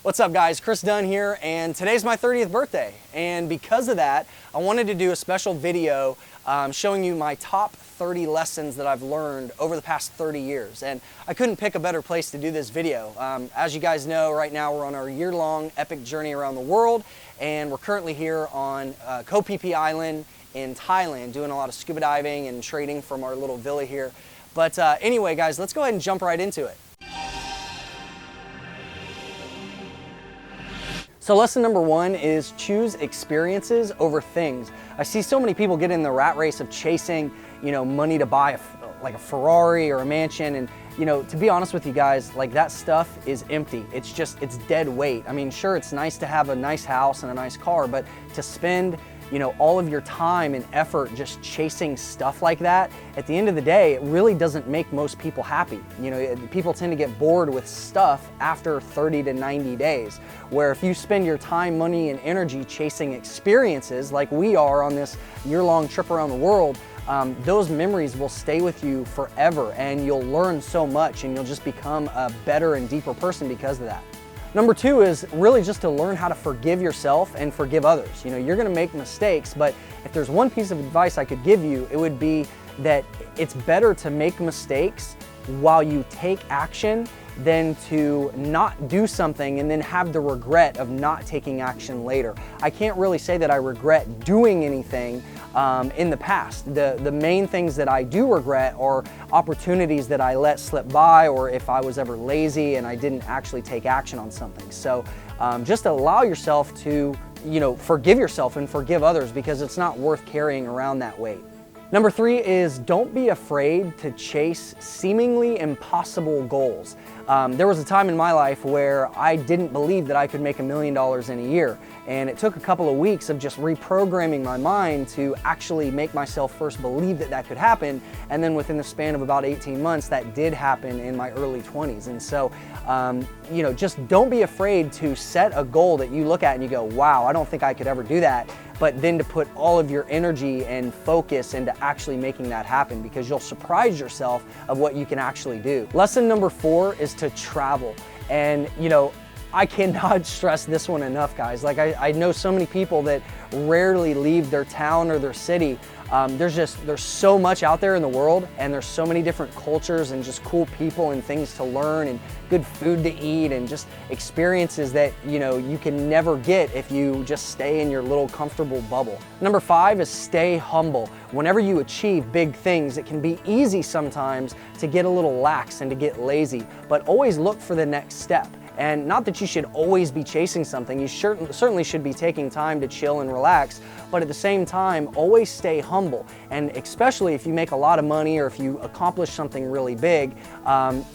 What's up guys, Chris Dunn here, and today's my 30th birthday. And because of that, I wanted to do a special video showing you my top 30 lessons that I've learned over the past 30 years. And I couldn't pick a better place to do this video. As you guys know, right now we're on our year-long epic journey around the world, and we're currently here on Koh Phi Phi Island in Thailand, doing a lot of scuba diving and trading from our little villa here. But anyway guys, let's go ahead and jump right into it. So lesson number one is choose experiences over things. I see so many people get in the rat race of chasing, money to buy like a Ferrari or a mansion, and to be honest with you guys, like that stuff is empty. It's dead weight. I mean, sure, it's nice to have a nice house and a nice car, but to spend all of your time and effort just chasing stuff like that, at the end of the day, it really doesn't make most people happy. People tend to get bored with stuff after 30 to 90 days, where if you spend your time, money, and energy chasing experiences like we are on this year-long trip around the world, those memories will stay with you forever, and you'll learn so much, and you'll just become a better and deeper person because of that. Number two is really just to learn how to forgive yourself and forgive others. You're gonna make mistakes, but if there's one piece of advice I could give you, it would be that it's better to make mistakes while you take action than to not do something and then have the regret of not taking action later. I can't really say that I regret doing anything in the past. The main things that I do regret are opportunities that I let slip by, or if I was ever lazy and I didn't actually take action on something. So just allow yourself to forgive yourself and forgive others, because it's not worth carrying around that weight. Number three is don't be afraid to chase seemingly impossible goals. There was a time in my life where I didn't believe that I could make $1 million in a year. And it took a couple of weeks of just reprogramming my mind to actually make myself first believe that that could happen. And then within the span of about 18 months, that did happen in my early 20s. And so, just don't be afraid to set a goal that you look at and you go, wow, I don't think I could ever do that. But then to put all of your energy and focus into actually making that happen, because you'll surprise yourself of what you can actually do. Lesson number four is to travel. And I cannot stress this one enough, guys. Like I know so many people that rarely leave their town or their city. There's so much out there in the world, and there's so many different cultures and just cool people and things to learn and good food to eat and just experiences that you can never get if you just stay in your little comfortable bubble. Number five is stay humble. Whenever you achieve big things, it can be easy sometimes to get a little lax and to get lazy, but always look for the next step. And not that you should always be chasing something, you certainly should be taking time to chill and relax, but at the same time, always stay humble. And especially if you make a lot of money, or if you accomplish something really big,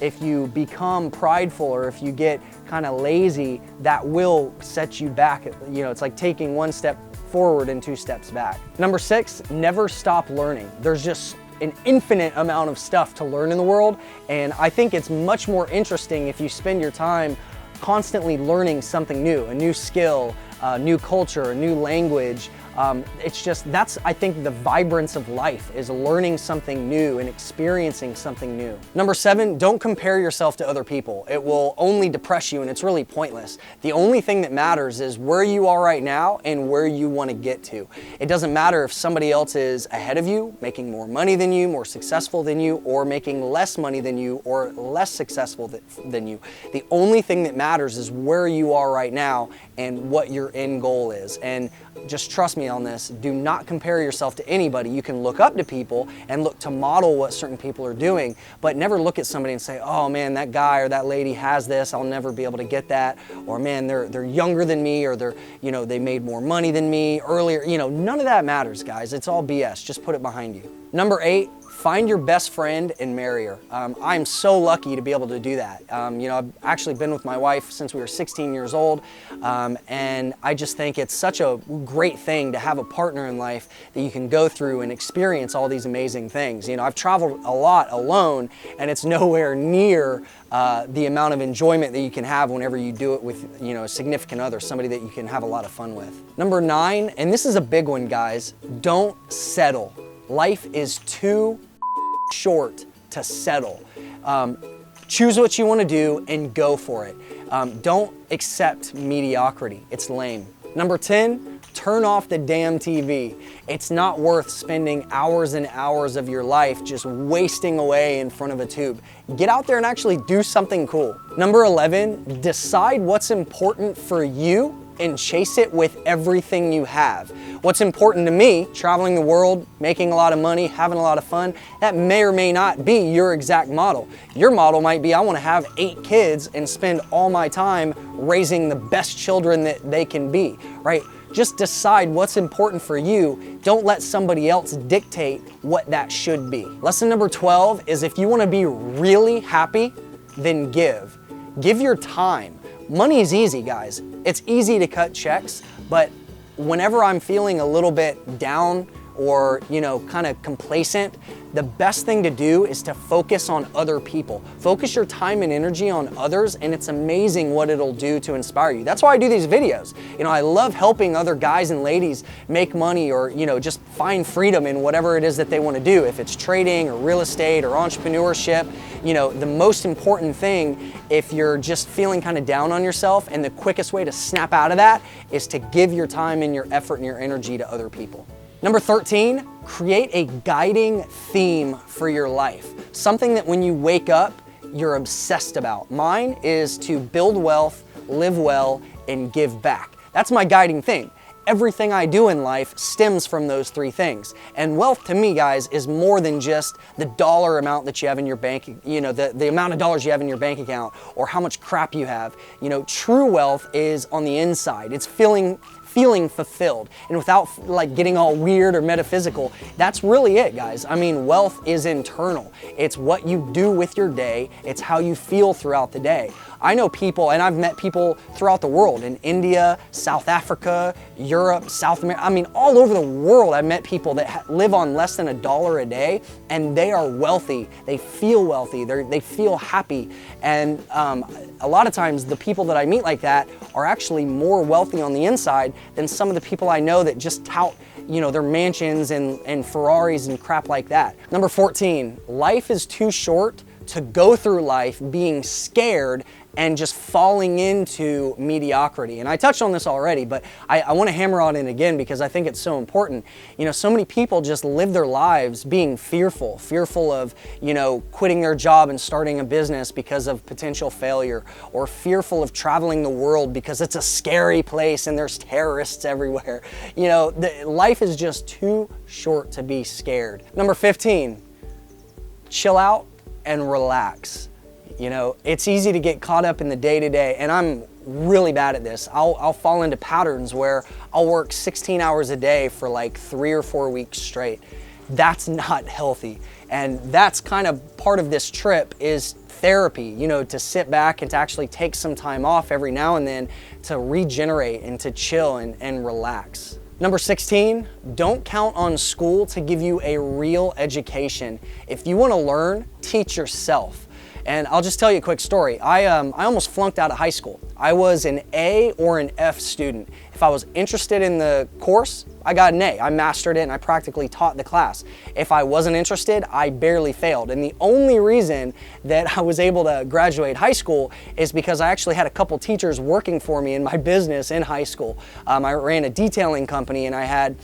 if you become prideful or if you get kind of lazy, that will set you back. It's like taking one step forward and two steps back. Number six, never stop learning. There's just an infinite amount of stuff to learn in the world, and I think it's much more interesting if you spend your time constantly learning something new, a new skill, a new culture, a new language. That's, I think, the vibrance of life, is learning something new and experiencing something new. Number seven, don't compare yourself to other people. It will only depress you, and it's really pointless. The only thing that matters is where you are right now and where you want to get to. It doesn't matter if somebody else is ahead of you, making more money than you, more successful than you, or making less money than you, or less successful than you. The only thing that matters is where you are right now and what your end goal is. And just trust me on this, do not compare yourself to anybody. You can look up to people and look to model what certain people are doing, but never look at somebody and say, oh man, that guy or that lady has this, I'll never be able to get that. Or man, they're younger than me, or they made more money than me earlier. None of that matters, guys. It's all BS. Just put it behind you. Number eight, find your best friend and marry her. I'm so lucky to be able to do that. I've actually been with my wife since we were 16 years old, and I just think it's such a great thing to have a partner in life that you can go through and experience all these amazing things. I've traveled a lot alone, and it's nowhere near the amount of enjoyment that you can have whenever you do it with a significant other, somebody that you can have a lot of fun with. Number nine, and this is a big one, guys, don't settle. Life is too short to settle. Choose what you want to do and go for it. Don't accept mediocrity. It's lame. Number 10, turn off the damn TV. It's not worth spending hours and hours of your life just wasting away in front of a tube. Get out there and actually do something cool. Number 11, decide what's important for you and chase it with everything you have. What's important to me, traveling the world, making a lot of money, having a lot of fun, that may or may not be your exact model. Your model might be, I want to have 8 kids and spend all my time raising the best children that they can be, right? Just decide what's important for you. Don't let somebody else dictate what that should be. Lesson number 12 is if you want to be really happy, then give. Give your time. Money is easy, guys. It's easy to cut checks, but whenever I'm feeling a little bit down or, kind of complacent, the best thing to do is to focus on other people. Focus your time and energy on others, and it's amazing what it'll do to inspire you. That's why I do these videos. I love helping other guys and ladies make money or, just find freedom in whatever it is that they want to do. If it's trading or real estate or entrepreneurship, the most important thing, if you're just feeling kind of down on yourself, and the quickest way to snap out of that is to give your time and your effort and your energy to other people. Number 13, create a guiding theme for your life. Something that when you wake up, you're obsessed about. Mine is to build wealth, live well, and give back. That's my guiding thing. Everything I do in life stems from those 3 things. And wealth to me, guys, is more than just the dollar amount that you have in your bank, the amount of dollars you have in your bank account or how much crap you have. True wealth is on the inside. It's feeling fulfilled. And without getting all weird or metaphysical, that's really it, guys. I mean, wealth is internal. It's what you do with your day. It's how you feel throughout the day. I know people, and I've met people throughout the world, in India, South Africa, Europe, South America. I mean, all over the world, I've met people that live on less than $1 a day, and they are wealthy. They feel wealthy. They feel happy. And a lot of times, the people that I meet like that are actually more wealthy on the inside than some of the people I know that just tout their mansions and Ferraris and crap like that. Number 14, life is too short to go through life being scared and just falling into mediocrity. And I touched on this already, but I want to hammer on it again because I think it's so important. So many people just live their lives being fearful of, quitting their job and starting a business because of potential failure, or fearful of traveling the world because it's a scary place and there's terrorists everywhere. Life is just too short to be scared. Number 15, chill out and relax. It's easy to get caught up in the day-to-day, and I'm really bad at this. I'll fall into patterns where I'll work 16 hours a day for 3 or 4 weeks straight. That's not healthy. And that's kind of part of this trip is therapy, to sit back and to actually take some time off every now and then to regenerate and to chill and relax. Number 16, don't count on school to give you a real education. If you want to learn, teach yourself. And I'll just tell you a quick story. I almost flunked out of high school. I was an A or an F student. If I was interested in the course, I got an A. I mastered it and I practically taught the class. If I wasn't interested, I barely failed. And the only reason that I was able to graduate high school is because I actually had a couple teachers working for me in my business in high school. I ran a detailing company and I had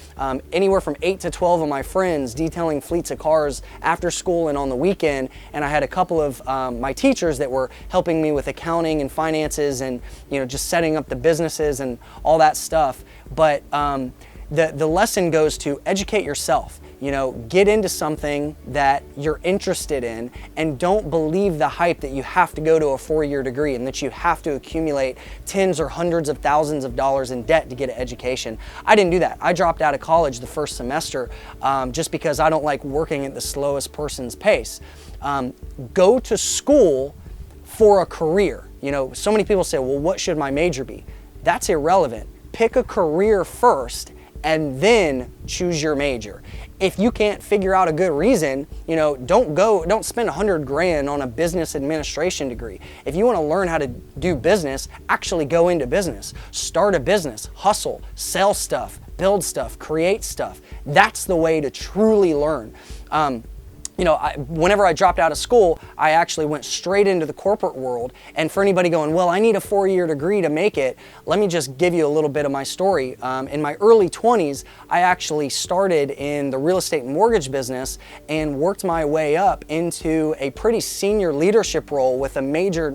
anywhere from 8 to 12 of my friends detailing fleets of cars after school and on the weekend. And I had a couple of my teachers that were helping me with accounting and finances and just setting up the businesses and all that stuff. But the lesson goes to educate yourself. Get into something that you're interested in and don't believe the hype that you have to go to a 4-year degree and that you have to accumulate tens or hundreds of thousands of dollars in debt to get an education. I didn't do that. I dropped out of college the first semester just because I don't like working at the slowest person's pace. Go to school for a career. So many people say, well, what should my major be? That's irrelevant. Pick a career first and then choose your major. If you can't figure out a good reason, don't spend $100,000 on a business administration degree. If you want to learn how to do business, actually go into business. Start a business, hustle, sell stuff, build stuff, create stuff. That's the way to truly learn. Whenever I dropped out of school, I actually went straight into the corporate world. And for anybody going, well, I need a 4-year degree to make it, let me just give you a little bit of my story. In my early 20s, I actually started in the real estate and mortgage business and worked my way up into a pretty senior leadership role with a major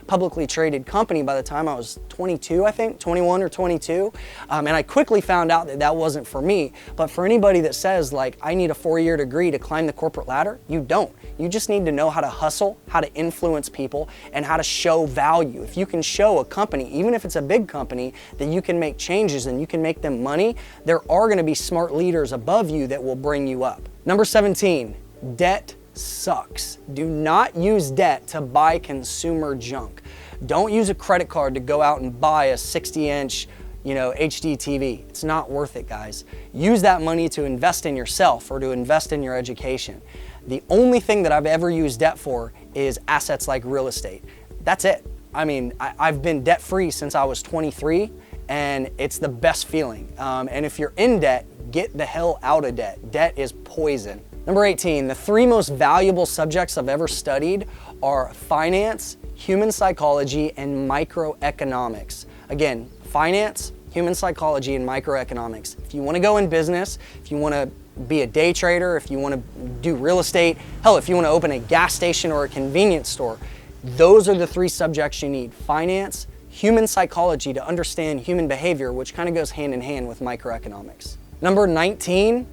publicly traded company by the time I was 22, I think, 21 or 22. And I quickly found out that that wasn't for me. But for anybody that says, like, I need a 4-year degree to climb the corporate ladder, you don't. You just need to know how to hustle, how to influence people, and how to show value. If you can show a company, even if it's a big company, that you can make changes and you can make them money, there are going to be smart leaders above you that will bring you up. Number 17, debt sucks. Do not use debt to buy consumer junk. Don't use a credit card to go out and buy a 60-inch HD TV. It's not worth it, guys. Use that money to invest in yourself or to invest in your education. The only thing that I've ever used debt for is assets like real estate. That's it. I mean, I've been debt-free since I was 23, and it's the best feeling. And if you're in debt, get the hell out of debt. Debt is poison. Number 18, the 3 most valuable subjects I've ever studied are finance, human psychology, and microeconomics. Again, finance, human psychology, and microeconomics. If you want to go in business, if you want to be a day trader, if you want to do real estate, hell, if you want to open a gas station or a convenience store, those are the 3 subjects you need. Finance, human psychology to understand human behavior, which kind of goes hand in hand with microeconomics. Number 19,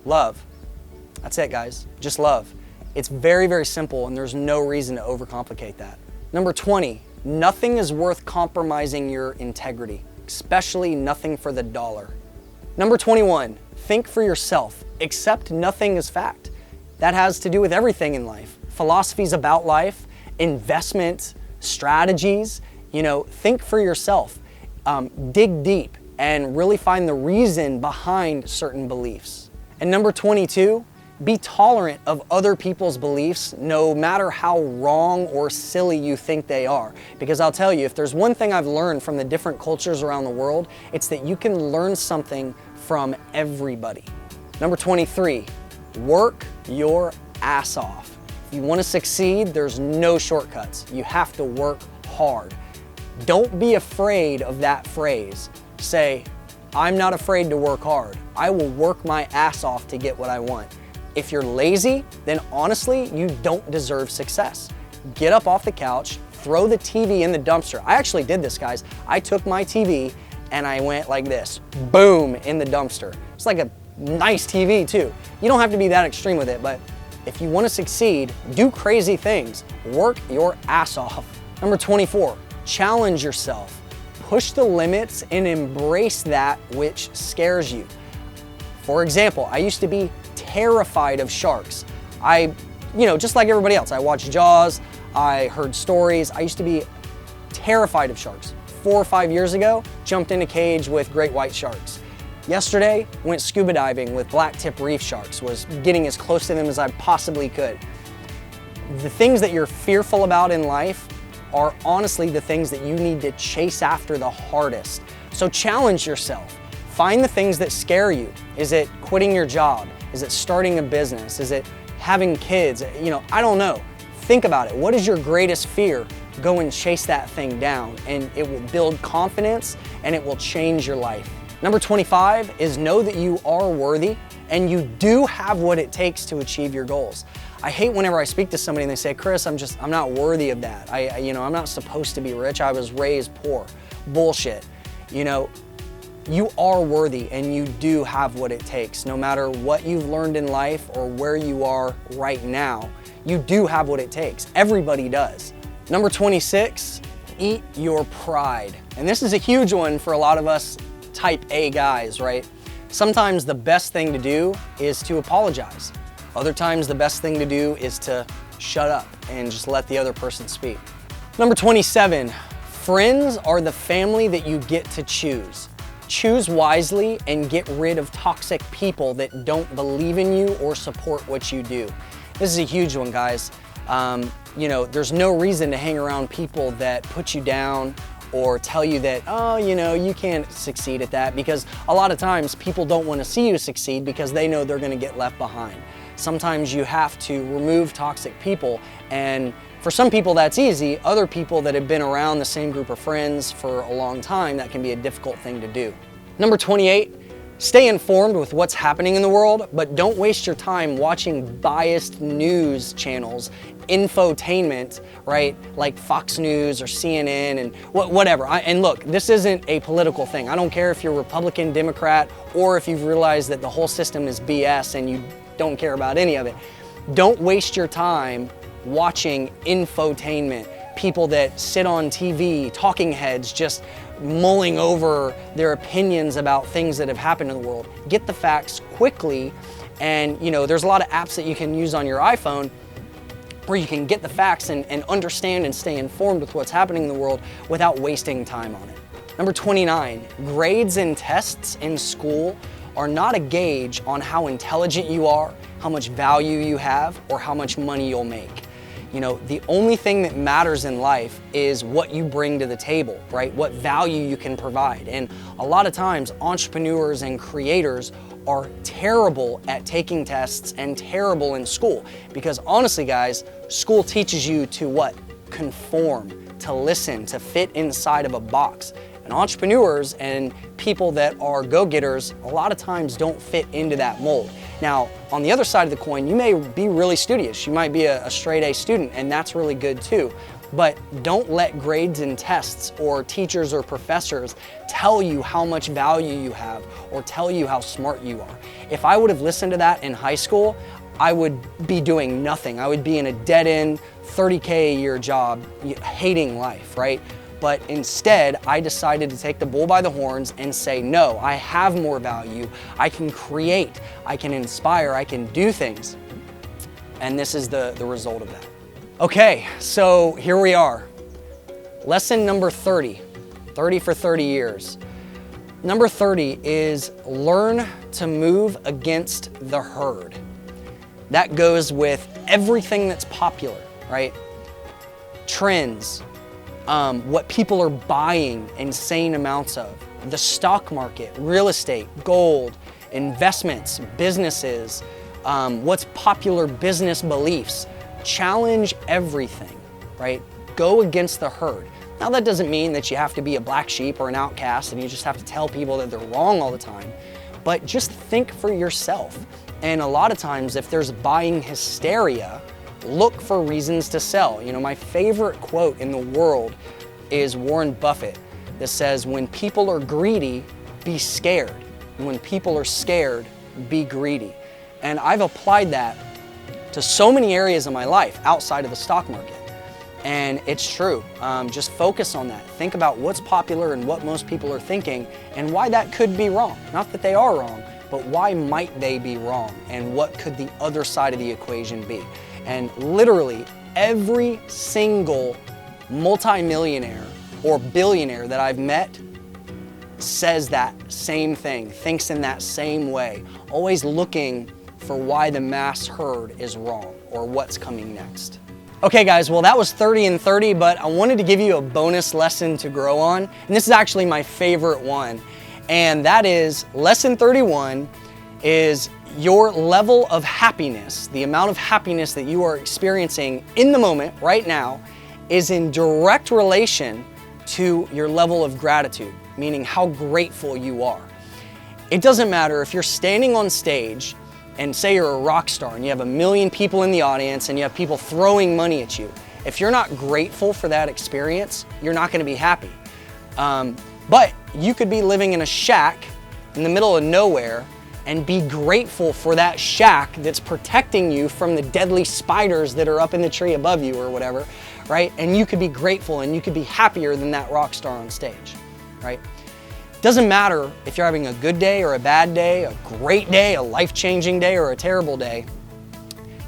love. That's it, guys. Just love. It's very, very simple, and there's no reason to overcomplicate that. Number 20, nothing is worth compromising your integrity, especially nothing for the dollar. Number 21, think for yourself. Accept nothing as fact. That has to do with everything in life. Philosophies about life, investment, strategies, think for yourself. Dig deep and really find the reason behind certain beliefs. And number 22, be tolerant of other people's beliefs, no matter how wrong or silly you think they are. Because I'll tell you, if there's one thing I've learned from the different cultures around the world, it's that you can learn something from everybody. Number 23, work your ass off. If you want to succeed, there's no shortcuts. You have to work hard. Don't be afraid of that phrase. Say, I'm not afraid to work hard. I will work my ass off to get what I want. If you're lazy, then honestly, you don't deserve success. Get up off the couch, throw the TV in the dumpster. I actually did this, guys. I took my TV and I went like this, boom, in the dumpster. It's like a nice TV too. You don't have to be that extreme with it, but if you want to succeed, do crazy things. Work your ass off. Number 24, challenge yourself. Push the limits and embrace that which scares you. For example, I used to be terrified of sharks. Just like everybody else, I watched Jaws, I heard stories. I used to be terrified of sharks. 4 or 5 years ago, jumped in a cage with great white sharks. Yesterday, went scuba diving with black tip reef sharks, was getting as close to them as I possibly could. The things that you're fearful about in life are honestly the things that you need to chase after the hardest. So challenge yourself. Find the things that scare you. Is it quitting your job? Is it starting a business? Is it having kids? I don't know. Think about it. What is your greatest fear? Go and chase that thing down, and it will build confidence and it will change your life. Number 25 is know that you are worthy and you do have what it takes to achieve your goals. I hate whenever I speak to somebody and they say, Chris, I'm not worthy of that. I'm not supposed to be rich. I was raised poor. Bullshit. You are worthy and you do have what it takes. No matter what you've learned in life or where you are right now, you do have what it takes. Everybody does. Number 26, eat your pride. And this is a huge one for a lot of us type A guys, right? Sometimes the best thing to do is to apologize. Other times the best thing to do is to shut up and just let the other person speak. Number 27, friends are the family that you get to choose. Choose wisely and get rid of toxic people that don't believe in you or support what you do. This is a huge one, guys. There's no reason to hang around people that put you down or tell you that, you can't succeed at that, because a lot of times people don't want to see you succeed because they know they're going to get left behind. Sometimes you have to remove toxic people, and for some people that's easy. Other people that have been around the same group of friends for a long time, that can be a difficult thing to do. Number 28, stay informed with what's happening in the world, but don't waste your time watching biased news channels, infotainment, right? Like Fox News or CNN and whatever. And look, this isn't a political thing. I don't care if you're Republican, Democrat, or if you've realized that the whole system is BS and you don't care about any of it. Don't waste your time watching infotainment, people that sit on TV, talking heads, just mulling over their opinions about things that have happened in the world. Get the facts quickly, and there's a lot of apps that you can use on your iPhone where you can get the facts and understand and stay informed with what's happening in the world without wasting time on it. Number 29, grades and tests in school are not a gauge on how intelligent you are, how much value you have, or how much money you'll make. The only thing that matters in life is what you bring to the table, right? What value you can provide. And a lot of times, entrepreneurs and creators are terrible at taking tests and terrible in school. Because honestly, guys, school teaches you to what? Conform, to listen, to fit inside of a box. And entrepreneurs and people that are go-getters a lot of times don't fit into that mold. Now, on the other side of the coin, you may be really studious. You might be a straight A student, and that's really good too. But don't let grades and tests or teachers or professors tell you how much value you have or tell you how smart you are. If I would have listened to that in high school, I would be doing nothing. I would be in a dead-end 30K a year job, hating life, right? But instead, I decided to take the bull by the horns and say, no, I have more value. I can create, I can inspire, I can do things. And this is the result of that. Okay, so here we are. Lesson number 30, 30 for 30 years. Number 30 is learn to move against the herd. That goes with everything that's popular, right? Trends, what people are buying insane amounts of, the stock market, real estate, gold, investments, businesses, what's popular business beliefs. Challenge everything, right? Go against the herd. Now that doesn't mean that you have to be a black sheep or an outcast and you just have to tell people that they're wrong all the time, but just think for yourself. And a lot of times if there's buying hysteria, look for reasons to sell. My favorite quote in the world is Warren Buffett that says, when people are greedy, be scared. And when people are scared, be greedy. And I've applied that to so many areas of my life outside of the stock market. And it's true. Just focus on that. Think about what's popular and what most people are thinking and why that could be wrong. Not that they are wrong, but why might they be wrong? And what could the other side of the equation be? And literally every single multimillionaire or billionaire that I've met says that same thing, thinks in that same way, always looking for why the mass herd is wrong or what's coming next. Okay guys, well that was 30 and 30, but I wanted to give you a bonus lesson to grow on. And this is actually my favorite one. And that is lesson 31 is your level of happiness, the amount of happiness that you are experiencing in the moment right now is in direct relation to your level of gratitude, meaning how grateful you are. It doesn't matter if you're standing on stage and say you're a rock star and you have 1 million people in the audience and you have people throwing money at you. If you're not grateful for that experience, you're not going to be happy. But you could be living in a shack in the middle of nowhere and be grateful for that shack that's protecting you from the deadly spiders that are up in the tree above you or whatever, right? And you could be grateful and you could be happier than that rock star on stage, right? Doesn't matter if you're having a good day or a bad day, a great day, a life-changing day, or a terrible day.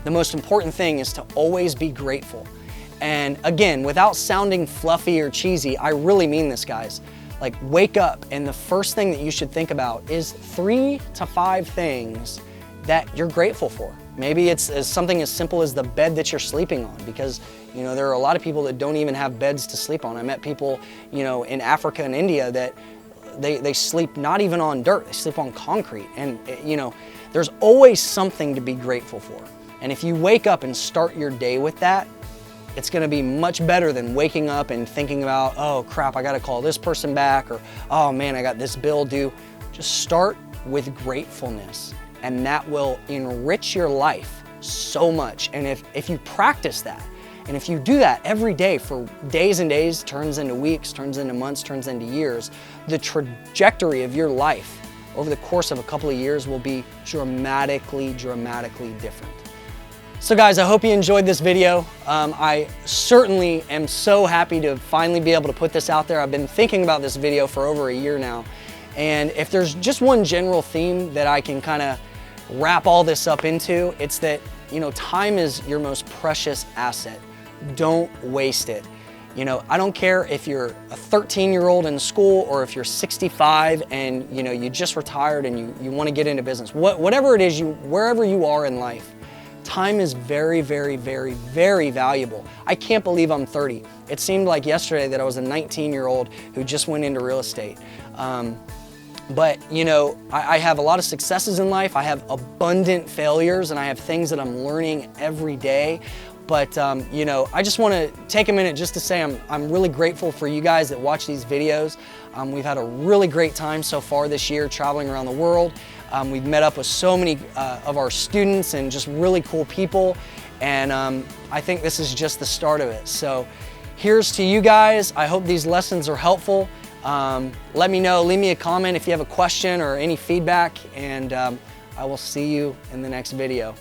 The most important thing is to always be grateful. And again, without sounding fluffy or cheesy, I really mean this, guys. Like, wake up and the first thing that you should think about is 3 to 5 things that you're grateful for. Maybe it's something as simple as the bed that you're sleeping on, because there are a lot of people that don't even have beds to sleep on. I met people in Africa and India that they sleep not even on dirt, they sleep on concrete. And you know, there's always something to be grateful for. And if you wake up and start your day with that, it's gonna be much better than waking up and thinking about, oh crap, I gotta call this person back, or oh man, I got this bill due. Just start with gratefulness, and that will enrich your life so much. And if you practice that, and if you do that every day for days and days, turns into weeks, turns into months, turns into years, the trajectory of your life over the course of a couple of years will be dramatically different. So guys, I hope you enjoyed this video. I certainly am so happy to finally be able to put this out there. I've been thinking about this video for over a year now. And if there's just one general theme that I can kind of wrap all this up into, it's that, you know, time is your most precious asset. Don't waste it. You know, I don't care if you're a 13-year-old in school or if you're 65 and, you know, you just retired and you want to get into business. Whatever it is, wherever you are in life, time is very valuable. I can't believe I'm 30. It seemed like yesterday that I was a 19-year-old who just went into real estate. But you know, I have a lot of successes in life. I have abundant failures, and I have things that I'm learning every day. But you know, I just want to take a minute just to say I'm really grateful for you guys that watch these videos. We've had a really great time so far this year traveling around the world. We've met up with so many of our students and just really cool people. And I think this is just the start of it. So here's to you guys. I hope these lessons are helpful. Let me know, leave me a comment if you have a question or any feedback, and I will see you in the next video.